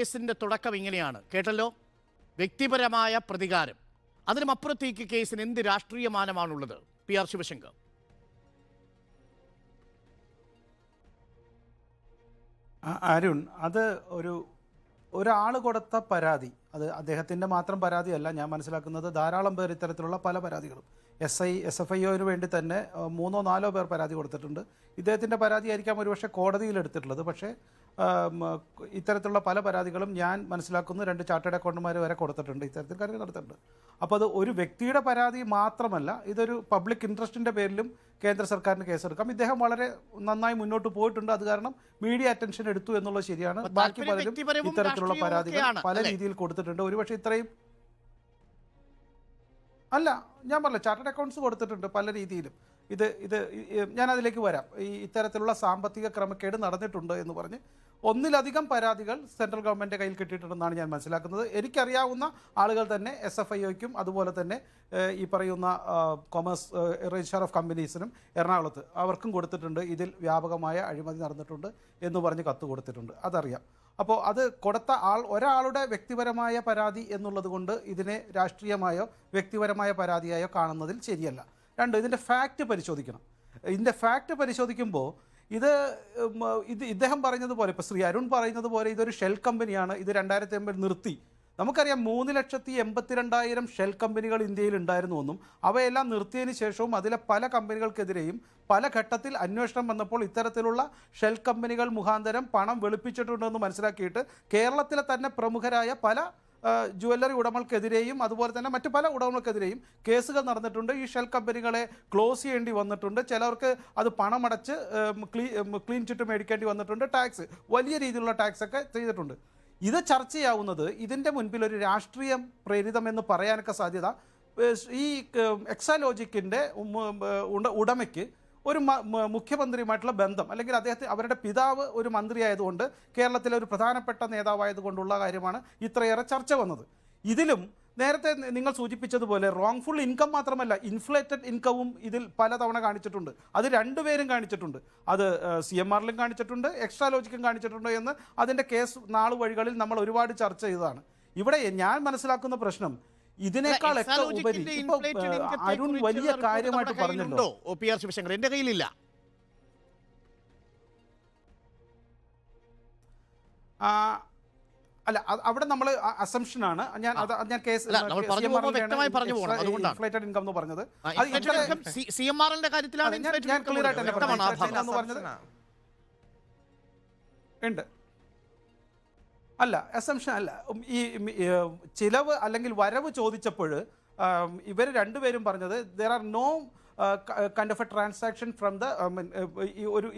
കേസിന്റെ തുടക്കം ഇങ്ങനെയാണ് കേട്ടല്ലോ. വ്യക്തിപരമായ പ്രതികാരം. അതിനുമപ്പുറത്തേക്ക് കേസിന് എന്ത് രാഷ്ട്രീയ മാനമാണുള്ളത്? P R Sivasankar. അരുൺ, അത് ഒരാൾ കൊടുത്ത പരാതി, അത് അദ്ദേഹത്തിൻ്റെ മാത്രം പരാതിയല്ല. ഞാൻ മനസ്സിലാക്കുന്നത് ധാരാളം പേർ ഇത്തരത്തിലുള്ള പല പരാതികളും SFIOന് വേണ്ടി തന്നെ 3-4 പേർ പരാതി കൊടുത്തിട്ടുണ്ട്. ഇദ്ദേഹത്തിൻ്റെ പരാതിയായിരിക്കാം ഒരുപക്ഷെ കോടതിയിൽ എടുത്തിട്ടുള്ളത്. പക്ഷേ ഇത്തരത്തിലുള്ള പല പരാതികളും ഞാൻ മനസ്സിലാക്കുന്നു 2 ചാർട്ടേഡ് അക്കൗണ്ടന്മാർ വരെ കൊടുത്തിട്ടുണ്ട്, ഇത്തരത്തിൽ കാര്യങ്ങൾ നടത്തിയിട്ടുണ്ട്. അപ്പോൾ അത് ഒരു വ്യക്തിയുടെ പരാതി മാത്രമല്ല, ഇതൊരു പബ്ലിക് ഇൻട്രസ്റ്റിൻ്റെ പേരിലും കേന്ദ്ര സർക്കാരിന് കേസെടുക്കാം. ഇദ്ദേഹം വളരെ നന്നായി മുന്നോട്ട് പോയിട്ടുണ്ട്. അത് കാരണം മീഡിയ അറ്റൻഷൻ എടുത്തു എന്നുള്ളത് ശരിയാണ്. ബാക്കി പലരും ഇത്തരത്തിലുള്ള പരാതികൾ പല രീതിയിൽ കൊടുത്തിട്ടുണ്ട്. ഒരുപക്ഷെ ഇത്രയും അല്ല, ഞാൻ പറഞ്ഞില്ല, ചാർട്ടേഡ് അക്കൗണ്ട്സ് കൊടുത്തിട്ടുണ്ട് പല രീതിയിലും. ഞാൻ അതിലേക്ക് വരാം. ഇത്തരത്തിലുള്ള സാമ്പത്തിക ക്രമക്കേട് നടന്നിട്ടുണ്ട് എന്ന് പറഞ്ഞ് ഒന്നിലധികം പരാതികൾ സെൻട്രൽ ഗവൺമെൻറ് കയ്യിൽ കിട്ടിയിട്ടുണ്ടെന്നാണ് ഞാൻ മനസ്സിലാക്കുന്നത്. എനിക്കറിയാവുന്ന ആളുകൾ തന്നെ SFIOയ്ക്കും അതുപോലെ തന്നെ ഈ പറയുന്ന കൊമേഴ്സ് രജിസ്ട്രാർ ഓഫ് കമ്പനീസിനും എറണാകുളത്ത് അവർക്കും കൊടുത്തിട്ടുണ്ട്. ഇതിൽ വ്യാപകമായ അഴിമതി നടന്നിട്ടുണ്ട് എന്ന് പറഞ്ഞ് കത്ത് കൊടുത്തിട്ടുണ്ട്, അതറിയാം. അപ്പോൾ അത് കൊടുത്ത ഒരാളുടെ വ്യക്തിപരമായ പരാതി എന്നുള്ളത് കൊണ്ട് ഇതിനെ രാഷ്ട്രീയമായോ വ്യക്തിപരമായ പരാതിയായോ കാണുന്നതിൽ ശരിയല്ല. 2, ഇതിൻ്റെ ഫാക്റ്റ് പരിശോധിക്കണം. ഇതിൻ്റെ ഫാക്റ്റ് പരിശോധിക്കുമ്പോൾ ഇദ്ദേഹം പറഞ്ഞതുപോലെ, ഇപ്പോൾ ശ്രീ അരുൺ പറയുന്നത് പോലെ ഇതൊരു ഷെൽ കമ്പനിയാണ്, ഇത് 2009 നിർത്തി. നമുക്കറിയാം 3,82,000 ഷെൽ കമ്പനികൾ ഇന്ത്യയിൽ ഉണ്ടായിരുന്നുവെന്നും അവയെല്ലാം നിർത്തിയതിന് ശേഷവും അതിലെ പല കമ്പനികൾക്കെതിരെയും പല ഘട്ടത്തിൽ അന്വേഷണം വന്നപ്പോൾ ഇത്തരത്തിലുള്ള ഷെൽ കമ്പനികൾ മുഖാന്തരം പണം വെളുപ്പിച്ചിട്ടുണ്ടെന്ന് മനസ്സിലാക്കിയിട്ട് കേരളത്തിലെ തന്നെ പ്രമുഖരായ പല ജുവല്ലറി ഉടമകൾക്കെതിരെയും അതുപോലെ തന്നെ മറ്റു പല ഉടമകൾക്കെതിരെയും കേസുകൾ നടന്നിട്ടുണ്ട്. ഈ ഷെൽ കമ്പനികളെ ക്ലോസ് ചെയ്യേണ്ടി വന്നിട്ടുണ്ട്. ചിലർക്ക് അത് പണമടച്ച് ക്ലീൻ ചിറ്റ് മേടിക്കേണ്ടി വന്നിട്ടുണ്ട്. ടാക്സ്, വലിയ രീതിയിലുള്ള ടാക്സ് ഒക്കെ ചെയ്തിട്ടുണ്ട്. ഇത് ചർച്ചയാവുന്നത് ഇതിൻ്റെ മുൻപിൽ ഒരു രാഷ്ട്രീയം പ്രേരിതമെന്ന് പറയാനൊക്കെ സാധ്യത. ഈ എക്സാലോജിക്കിൻ്റെ ഉടമയ്ക്ക് ഒരു മുഖ്യമന്ത്രിയുമായിട്ടുള്ള ബന്ധം, അല്ലെങ്കിൽ അവരുടെ പിതാവ് ഒരു മന്ത്രിയായതുകൊണ്ട് കേരളത്തിലെ ഒരു പ്രധാനപ്പെട്ട നേതാവായതുകൊണ്ടുള്ള കാര്യമാണ് ഇത്രയേറെ ചർച്ച വന്നത്. ഇതിലും നേരത്തെ നിങ്ങൾ സൂചിപ്പിച്ചതുപോലെ റോങ്ഫുൾ ഇൻകം മാത്രമല്ല, ഇൻഫ്ലേറ്റഡ് ഇൻകവും ഇതിൽ പലതവണ കാണിച്ചിട്ടുണ്ട്. അത് 2 പേരും കാണിച്ചിട്ടുണ്ട്. അത് CMRലും കാണിച്ചിട്ടുണ്ട്, എക്സ്ട്രാലോജിക്കും കാണിച്ചിട്ടുണ്ട് എന്ന് അതിൻ്റെ കേസ് നാളുവഴികളിൽ നമ്മൾ ഒരുപാട് ചർച്ച ചെയ്തതാണ്. ഇവിടെ ഞാൻ മനസ്സിലാക്കുന്ന പ്രശ്നം ഇതിനേക്കാളൊക്കെ ഉപരി അരുൺ വലിയ കാര്യമായിട്ട് പറഞ്ഞല്ലോ. പി ആർ ശിവശങ്കർ, എൻ്റെ കയ്യിലില്ല. അല്ല, അവിടെ നമ്മൾ അസംഷനാണ്. ഞാൻ കേസ് ഇൻഫ്ലേറ്റഡ് ഇൻകം എന്ന് പറഞ്ഞത് CMRന്റെ കാര്യത്തിലാണ് ഞാൻ ക്ലിയർ ആയിട്ട് പറഞ്ഞത് ഉണ്ട്. അല്ല, അസംഷൻ അല്ല. ഈ ചിലവ് അല്ലെങ്കിൽ വരവ് ചോദിച്ചപ്പോൾ ഇവർ 2 പേരും പറഞ്ഞത് there are no kind of a transaction from the ഒരു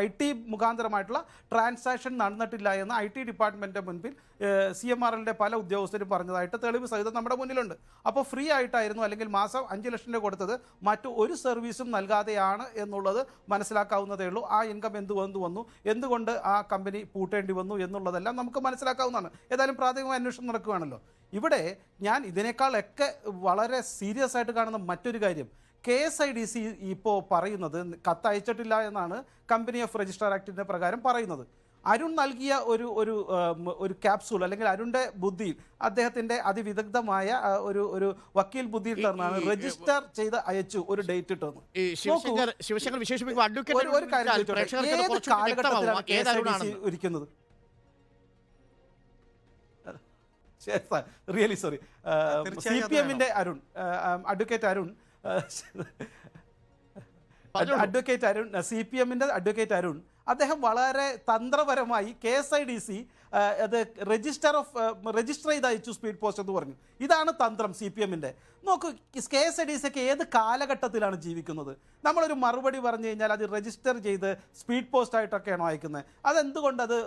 IT മുഖാന്തരമായിട്ടുള്ള ട്രാൻസാക്ഷൻ നടന്നിട്ടില്ല എന്ന് IT ഡിപ്പാർട്ട്മെൻറ്റിൻ്റെ മുൻപിൽ CMRLൻ്റെ പല ഉദ്യോഗസ്ഥരും പറഞ്ഞതായിട്ട് തെളിവ് സഹിതം നമ്മുടെ മുന്നിലുണ്ട്. അപ്പോൾ ഫ്രീ ആയിട്ടായിരുന്നു, അല്ലെങ്കിൽ മാസം 5 ലക്ഷം രൂപ കൊടുത്തത് മറ്റു ഒരു സർവീസും നൽകാതെയാണ് എന്നുള്ളത് മനസ്സിലാക്കാവുന്നതേ ഉള്ളൂ. ആ ഇൻകം വന്നു, എന്തുകൊണ്ട് ആ കമ്പനി പൂട്ടേണ്ടി വന്നു എന്നുള്ളതെല്ലാം നമുക്ക് മനസ്സിലാക്കാവുന്നതാണ്. ഏതായാലും പ്രാഥമിക അന്വേഷണം നടക്കുകയാണല്ലോ. ഇവിടെ ഞാൻ ഇതിനേക്കാളൊക്കെ വളരെ സീരിയസ് ആയിട്ട് കാണുന്ന മറ്റൊരു കാര്യം, KSIDC ഇപ്പോൾ പറയുന്നത് കത്തയച്ചിട്ടില്ല എന്നാണ് കമ്പനി ഓഫ് രജിസ്ട്രാർ ആക്ടിൻ്റെ പ്രകാരം പറയുന്നത്. അരുൺ നൽകിയ ഒരു ക്യാപ്സൂൾ, അല്ലെങ്കിൽ അരുണിൻ്റെ ബുദ്ധിയിൽ, അദ്ദേഹത്തിൻ്റെ അതിവിദഗ്ധമായ ഒരു വക്കീൽ ബുദ്ധിയിൽ തന്നാണ് രജിസ്റ്റർ ചെയ്ത് അയച്ചു ഒരു ഡേറ്റ് ഇട്ടെന്ന്. ഒരു കാര്യം, ഏത് കാലഘട്ടത്തിലാണ് KSIDC ഇരിക്കുന്നത്? റിയലി സോറി, CPMന്റെ അരുൺ, അഡ്വക്കേറ്റ് അരുൺ, CPMന്റെ അഡ്വക്കേറ്റ് അരുൺ, അദ്ദേഹം വളരെ തന്ത്രപരമായി KSIDC അത് രജിസ്റ്റർ ചെയ്ത് അയച്ചു സ്പീഡ് പോസ്റ്റ് എന്ന് പറഞ്ഞു. ഇതാണ് തന്ത്രം CPMന്റെ. നോക്കൂ, KSIDC ഒക്കെ ഏത് കാലഘട്ടത്തിലാണ് ജീവിക്കുന്നത്? നമ്മളൊരു മറുപടി പറഞ്ഞു കഴിഞ്ഞാൽ അത് രജിസ്റ്റർ ചെയ്ത് സ്പീഡ് പോസ്റ്റ് ആയിട്ടൊക്കെയാണോ അയക്കുന്നത്? അതെന്തുകൊണ്ട് അത്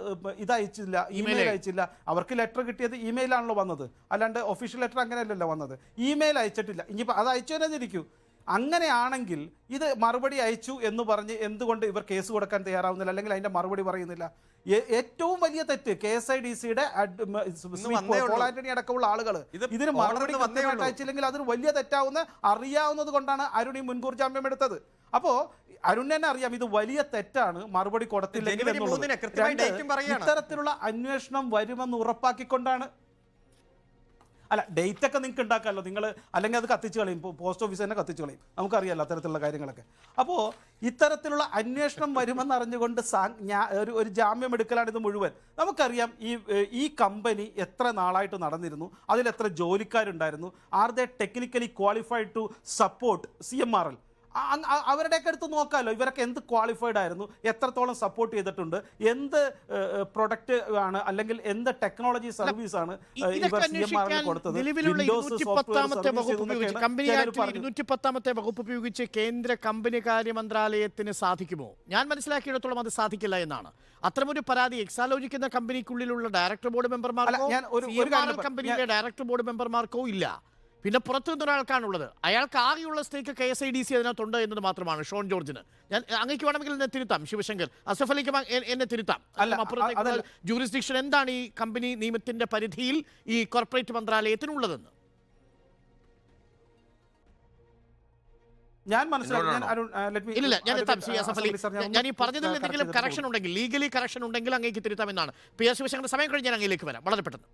ഇതയച്ചില്ല, ഇമെയിൽ അയച്ചില്ല? അവർക്ക് ലെറ്റർ കിട്ടിയത് ഇമെയിലാണല്ലോ വന്നത്, അല്ലാണ്ട് ഒഫീഷ്യൽ ലെറ്റർ അങ്ങനെയല്ലല്ലോ വന്നത്. ഇമെയിൽ അയച്ചിട്ടില്ല. ഇനിയിപ്പോൾ അത് അയച്ചു തന്നെ ഇരിക്കൂ. അങ്ങനെയാണെങ്കിൽ ഇത് മറുപടി അയച്ചു എന്ന് പറഞ്ഞ് എന്തുകൊണ്ട് ഇവർ കേസ് കൊടുക്കാൻ തയ്യാറാവുന്നില്ല, അല്ലെങ്കിൽ അതിൻ്റെ മറുപടി പറയുന്നില്ല? ഏറ്റവും വലിയ തെറ്റ് KSIDCയുടെ ആന്റണി അടക്കമുള്ള ആളുകൾ ഇതിന് മറുപടി അയച്ചില്ലെങ്കിൽ അതൊരു വലിയ തെറ്റാവുന്ന അറിയാവുന്നത് കൊണ്ടാണ് അരുൺ ഈ മുൻകൂർ ജാമ്യം എടുത്തത്. അപ്പോൾ അരുൺ തന്നെ അറിയാം ഇത് വലിയ തെറ്റാണ്, മറുപടി കൊടുത്തില്ലെങ്കിൽ ജനുവരി 3-ന് കൃത്യമായി ഡേറ്റും പറയുകയാണ്. ഇത്തരത്തിലുള്ള അന്വേഷണം വരുമെന്ന് ഉറപ്പാക്കിക്കൊണ്ടാണ്. അല്ല, ഡേറ്റ് ഒക്കെ നിങ്ങൾക്ക് ഉണ്ടാക്കാമല്ലോ, നിങ്ങൾ അല്ലെങ്കിൽ അത് കത്തിച്ച് കളയും, പോസ്റ്റ് ഓഫീസ് തന്നെ കത്തിച്ച് കളയും, നമുക്കറിയാമല്ലോ അത്തരത്തിലുള്ള കാര്യങ്ങളൊക്കെ. അപ്പോൾ ഇത്തരത്തിലുള്ള അന്വേഷണം വരുമെന്ന് അറിഞ്ഞുകൊണ്ട് ഒരു ജാമ്യം എടുക്കലാണ് ഇത് മുഴുവൻ. നമുക്കറിയാം ഈ കമ്പനി എത്ര നാളായിട്ട് നടന്നിരുന്നു, അതിലെത്ര ജോലിക്കാരുണ്ടായിരുന്നു, are they technically qualified to support CMRL. അവരുടെയൊക്കെ അടുത്ത് നോക്കാമല്ലോ ഇവരൊക്കെ എന്ത് ക്വാളിഫൈഡ് ആയിരുന്നു, എത്രത്തോളം സപ്പോർട്ട് ചെയ്തിട്ടുണ്ട്, എന്ത് പ്രൊഡക്റ്റ് ആണ് അല്ലെങ്കിൽ എന്ത് ടെക്നോളജി സർവീസ് ആണ് ഇവർ CMRL കൊടുത്തത്. 210 വകുപ്പ് ഉപയോഗിച്ച് കേന്ദ്ര കമ്പനി കാര്യ മന്ത്രാലയത്തിന് സാധിക്കുമോ? ഞാൻ മനസ്സിലാക്കിയിടത്തോളം അത് സാധിക്കില്ല എന്നാണ്. അത്തരമൊരു പരാതി എക്സാലോജിക് എന്ന കമ്പനിക്കുള്ളിലുള്ള ഡയറക്ടർ ബോർഡ് മെമ്പർമാർക്കോ കമ്പനിയിലെ ഡയറക്ടർ ബോർഡ് മെമ്പർമാർക്കോ ഇല്ല. പിന്നെ പുറത്തു നിന്ന് ഒരാൾക്കാണുള്ളത്. അയാൾക്ക് ആകെയുള്ള സ്റ്റേക്ക് KSIDC അതിനകത്തുണ്ട് എന്നത് മാത്രമാണ്. ഷോൺ ജോർജിന് ഞാൻ അങ്ങേക്ക് വേണമെങ്കിൽ എന്നെ തിരുത്താം, ശിവശങ്കർ, അസഫ് അലിക്ക് എന്നെ തിരുത്താം. അപ്പുറത്തേക്ക് ജൂറിസ്ഡിക്ഷൻ എന്താണ് ഈ കമ്പനി നിയമത്തിന്റെ പരിധിയിൽ ഈ കോർപ്പറേറ്റ് മന്ത്രാലയത്തിനുള്ളതെന്ന് ഞാൻ മനസ്സിലാക്കി. ഞാൻ ഈ പറഞ്ഞതിൽ എന്തെങ്കിലും കറക്ഷൻ ഉണ്ടെങ്കിൽ, ലീഗലി കറക്ഷൻ ഉണ്ടെങ്കിൽ അങ്ങേക്ക് തിരുത്താമെന്നാണ്. PR ശിവശങ്കറിന്റെ സമയം കഴിഞ്ഞ് ഞാൻ അങ്ങയിലേക്ക് വരാം വളരെ പെട്ടെന്ന്.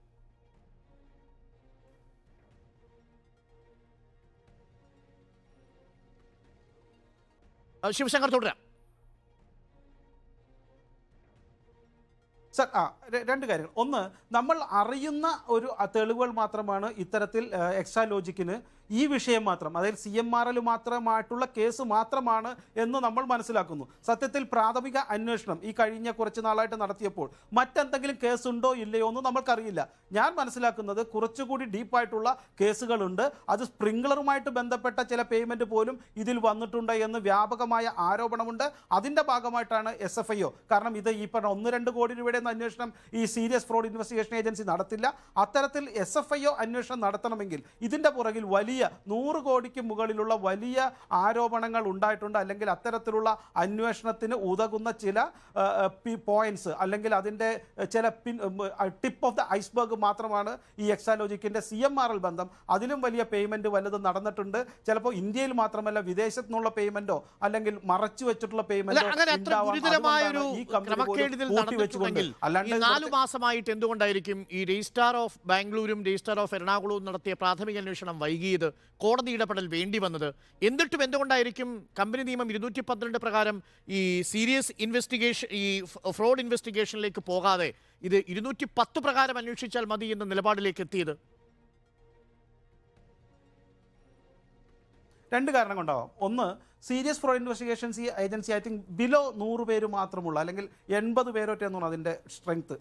ശിവശങ്കർ തുടരാം. സർ, രണ്ട് കാര്യങ്ങൾ. ഒന്ന്, നമ്മൾ അറിയുന്ന ഒരു തെളിവുകൾ മാത്രമാണ് ഇത്തരത്തിൽ എക്സാലോജിക്കിന് ഈ വിഷയം മാത്രം, അതായത് CMRL മാത്രമായിട്ടുള്ള കേസ് മാത്രമാണ് എന്ന് നമ്മൾ മനസ്സിലാക്കുന്നു. സത്യത്തിൽ പ്രാഥമിക അന്വേഷണം ഈ കഴിഞ്ഞ കുറച്ച് നാളായിട്ട് നടത്തിയപ്പോൾ മറ്റെന്തെങ്കിലും കേസുണ്ടോ ഇല്ലയോ എന്ന് നമ്മൾക്കറിയില്ല. ഞാൻ മനസ്സിലാക്കുന്നത് കുറച്ചുകൂടി ഡീപ്പായിട്ടുള്ള കേസുകളുണ്ട്. അത് സ്പ്രിംഗ്ലറുമായിട്ട് ബന്ധപ്പെട്ട ചില പേയ്മെൻറ്റ് പോലും ഇതിൽ വന്നിട്ടുണ്ട് എന്ന് വ്യാപകമായ ആരോപണമുണ്ട്. അതിൻ്റെ ഭാഗമായിട്ടാണ് SFIO, കാരണം ഇത് ഈ പറഞ്ഞ 1-2 കോടി രൂപയുടെ അന്വേഷണം ഈ സീരിയസ് ഫ്രോഡ് ഇൻവെസ്റ്റിഗേഷൻ ഏജൻസി നടത്തില്ല. അത്തരത്തിൽ SFIO അന്വേഷണം നടത്തണമെങ്കിൽ ഇതിൻ്റെ പുറകിൽ വലിയ 100 കോടിക്ക് മുകളിലുള്ള വലിയ ആരോപണങ്ങൾ ഉണ്ടായിട്ടുണ്ട്. അല്ലെങ്കിൽ അത്തരത്തിലുള്ള അന്വേഷണത്തിന് ഉതകുന്ന ചില പോയിന്റ്സ് അല്ലെങ്കിൽ അതിൻ്റെ ചില ടിപ്പ് ഓഫ് ദ ഐസ്ബർഗ് മാത്രമാണ് ഈ എക്സാലോജിക്കിൻ്റെ CMRL ബന്ധം. അതിലും വലിയ പേയ്മെൻറ്റ് വല്ലതും നടന്നിട്ടുണ്ട്. ചിലപ്പോൾ ഇന്ത്യയിൽ മാത്രമല്ല വിദേശത്തു നിന്നുള്ള പേയ്മെൻറ്റോ അല്ലെങ്കിൽ മറച്ചു വെച്ചിട്ടുള്ള പേയ്മെൻറ്റോ അല്ലാണ്ട് 4 മാസമായിട്ട് എന്തുകൊണ്ടായിരിക്കും ഈ രജിസ്ട്രാർ ഓഫ് ബാംഗ്ലൂരും രജിസ്ട്രാർ ഓഫ് എറണാകുളവും നടത്തിയ പ്രാഥമിക അന്വേഷണം വൈകിയത്, കോടതി ഇടപെടൽ വേണ്ടി വന്നത്? എന്നിട്ടും എന്തുകൊണ്ടായിരിക്കും കമ്പനി നിയമം 212 പ്രകാരം ഈ സീരിയസ് ഇൻവെസ്റ്റിഗേഷൻ, ഈ ഫ്രോഡ് ഇൻവെസ്റ്റിഗേഷനിലേക്ക് പോകാതെ ഇത് 210 പ്രകാരം അന്വേഷിച്ചാൽ മതി എന്ന നിലപാടിലേക്ക് എത്തിയത്? രണ്ട് കാരണം കൊണ്ടാവാം. ഒന്ന്, serious fraud investigations agency I think below 100 പേര് മാത്രമുള്ള അല്ലെങ്കിൽ 80 പേരൊറ്റ എന്നാണ് അതിൻ്റെ സ്ട്രെങ്ത്.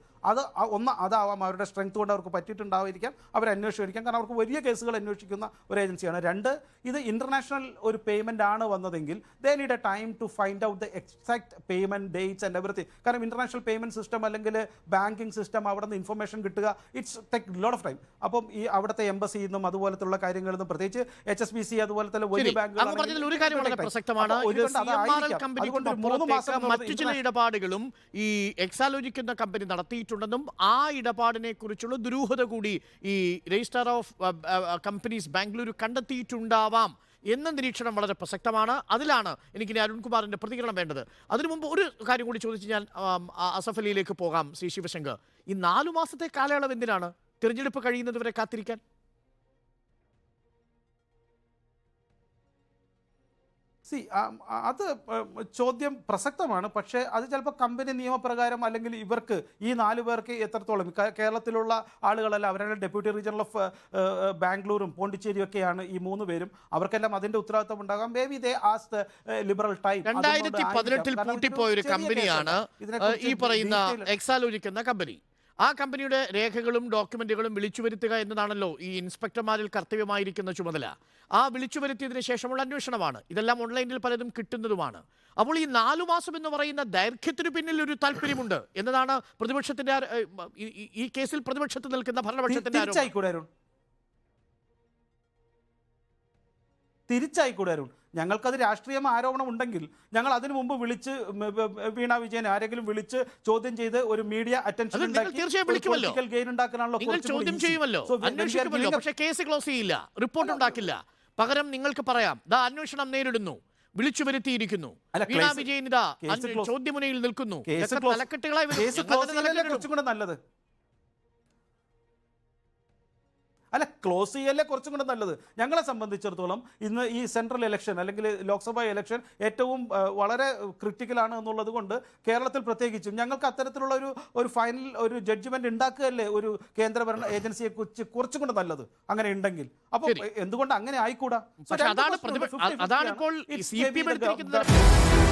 അതാവാം അവരുടെ സ്ട്രെങ്ത് കൊണ്ട് അവർക്ക് പറ്റിയിട്ടുണ്ടാവായിരിക്കാം, അവർ അന്വേഷിക്കാം, കാരണം അവർക്ക് വലിയ കേസുകൾ അന്വേഷിക്കുന്ന ഒരു ഏജൻസിയാണ്. 2, ഇത് ഇൻ്റർനാഷണൽ ഒരു പേയ്മെൻ്റ് ആണ് വന്നതെങ്കിൽ they need a time to find out the exact payment dates and everything. കാരണം ഇൻ്റർനാഷണൽ പേയ്മെൻറ്റ് സിസ്റ്റം അല്ലെങ്കിൽ ബാങ്കിങ് സിസ്റ്റം അവിടെ നിന്ന് ഇൻഫർമേഷൻ കിട്ടുക, it's take lot of time. അപ്പം ഈ അവിടുത്തെ എംബസിയിൽ നിന്നും അതുപോലത്തുള്ള കാര്യങ്ങളിൽ നിന്നും, പ്രത്യേകിച്ച് HSBC അതുപോലത്തെ വലിയ ബാങ്കുകൾ, പ്രസക്തമാണ്. മറ്റു ചില ഇടപാടുകളും ഈ എക്സാലോജിക് എന്ന കമ്പനി നടത്തിയിട്ടുണ്ടെന്നും ആ ഇടപാടിനെ കുറിച്ചുള്ള ദുരൂഹത കൂടി ഈ രജിസ്ട്രാർ ഓഫ് കമ്പനീസ് ബാംഗ്ലൂരു കണ്ടെത്തിയിട്ടുണ്ടാവാം എന്ന നിരീക്ഷണം വളരെ പ്രസക്തമാണ്. അതിലാണ് എനിക്കിനി അരുൺകുമാറിന്റെ പ്രതികരണം വേണ്ടത്. അതിനു മുമ്പ് ഒരു കാര്യം കൂടി ചോദിച്ച് ഞാൻ അസഫ് അലിയിലേക്ക് പോകാം. ശ്രീ ശിവശങ്കർ, ഈ 4 മാസത്തെ കാലയളവ് എന്തിനാണ്? തിരഞ്ഞെടുപ്പ് കഴിയുന്നത് വരെ കാത്തിരിക്കാൻ? അത് ചോദ്യം പ്രസക്തമാണ്. പക്ഷേ അത് ചിലപ്പോൾ കമ്പനി നിയമപ്രകാരം അല്ലെങ്കിൽ ഇവർക്ക് ഈ 4 പേർക്ക് എത്രത്തോളം, കേരളത്തിലുള്ള ആളുകളല്ല, അവരുടെ ഡെപ്യൂട്ടി റീജിയണൽ ഓഫ് ബാംഗ്ലൂരും പോണ്ടിച്ചേരിയും ഒക്കെയാണ് ഈ 3 പേരും. അവർക്കെല്ലാം അതിൻ്റെ ഉത്തരവാദിത്വം ഉണ്ടാകാം. May be they ask liberal time. 2018 പൂട്ടിപ്പോയ ഒരു കമ്പനിയാണ് ഈ പറയുന്ന എക്സാലോജിക് എന്ന കമ്പനി. ആ കമ്പനിയുടെ രേഖകളും ഡോക്യുമെന്റുകളും വിളിച്ചു വരുത്തുക എന്നതാണല്ലോ ഈ ഇൻസ്പെക്ടർമാരിൽ കർത്തവ്യമായിരിക്കുന്ന ചുമതല. ആ വിളിച്ചു വരുത്തിയതിന് ശേഷമുള്ള അന്വേഷണമാണ്. ഇതെല്ലാം ഓൺലൈനിൽ പലതും കിട്ടുന്നതുമാണ്. അപ്പോൾ ഈ 4 മാസം എന്ന് പറയുന്ന ദൈർഘ്യത്തിന് പിന്നിൽ ഒരു താല്പര്യമുണ്ട് എന്നതാണ് പ്രതിപക്ഷത്തിന്റെ, ഈ കേസിൽ പ്രതിപക്ഷത്ത് നിൽക്കുന്ന ഭരണപക്ഷത്തിന്റെ തിരിച്ചായിക്കൂടെ അരുൺ? ഞങ്ങൾക്കത് രാഷ്ട്രീയ ആരോപണം ഉണ്ടെങ്കിൽ ഞങ്ങൾ അതിനു മുമ്പ് വിളിച്ച് വീണ വിജയൻ ആരെങ്കിലും വിളിച്ച് ചോദ്യം ചെയ്ത് ഒരു മീഡിയ അറ്റൻഷൻ ഗെയിൻ ഉണ്ടാക്കാനാണല്ലോ. പക്ഷേ കേസ് ക്ലോസ് ചെയ്യില്ല, റിപ്പോർട്ട് ഉണ്ടാക്കില്ല. പകരം നിങ്ങൾക്ക് പറയാം, ദാ അന്വേഷണം നേരിടുന്നു, വിളിച്ചു വരുത്തിയിരിക്കുന്നു. അല്ല, വീണ കേസ് വിജയൻ ഇതാ കേസ് ക്ലോസ് ചോദ്യമുനയിൽ നിൽക്കുന്നു. കേസ് ഇതൊക്കെ ക്ലോസ് തലക്കെട്ടുകളായി വരും. കേസ് ഞങ്ങൾ ക്ലോസ് തന്നെ ചെയ്യലല്ലേ തലക്കെട്ടിടും. കുറച്ചും കൂടെ നല്ലത്? അല്ല, ക്ലോസ് ചെയ്യല്ലേ കുറച്ചും കൂടെ നല്ലത്. ഞങ്ങളെ സംബന്ധിച്ചിടത്തോളം ഇന്ന് ഈ സെൻട്രൽ ഇലക്ഷൻ അല്ലെങ്കിൽ ലോക്സഭാ ഇലക്ഷൻ ഏറ്റവും വളരെ ക്രിട്ടിക്കലാണ് എന്നുള്ളത് കൊണ്ട് കേരളത്തിൽ പ്രത്യേകിച്ചും ഞങ്ങൾക്ക് അത്തരത്തിലുള്ള ഒരു ഫൈനൽ ഒരു ജഡ്ജ്മെന്റ് ഉണ്ടാക്കുകയല്ലേ ഒരു കേന്ദ്രഭരണ ഏജൻസിയെ കുറിച്ച് കുറച്ചും കൂടെ നല്ലത് അങ്ങനെ ഉണ്ടെങ്കിൽ. അപ്പോൾ ശരി. എന്തുകൊണ്ട് അങ്ങനെ ആയിക്കൂടാ? പക്ഷെ രണ്ട് അതാണ് പ്രശ്നമുണ്ട്. 50-50 അതാണിപ്പോൾ ആണ്. It's CPM maybe the എടുത്തിരിക്കുന്നത്.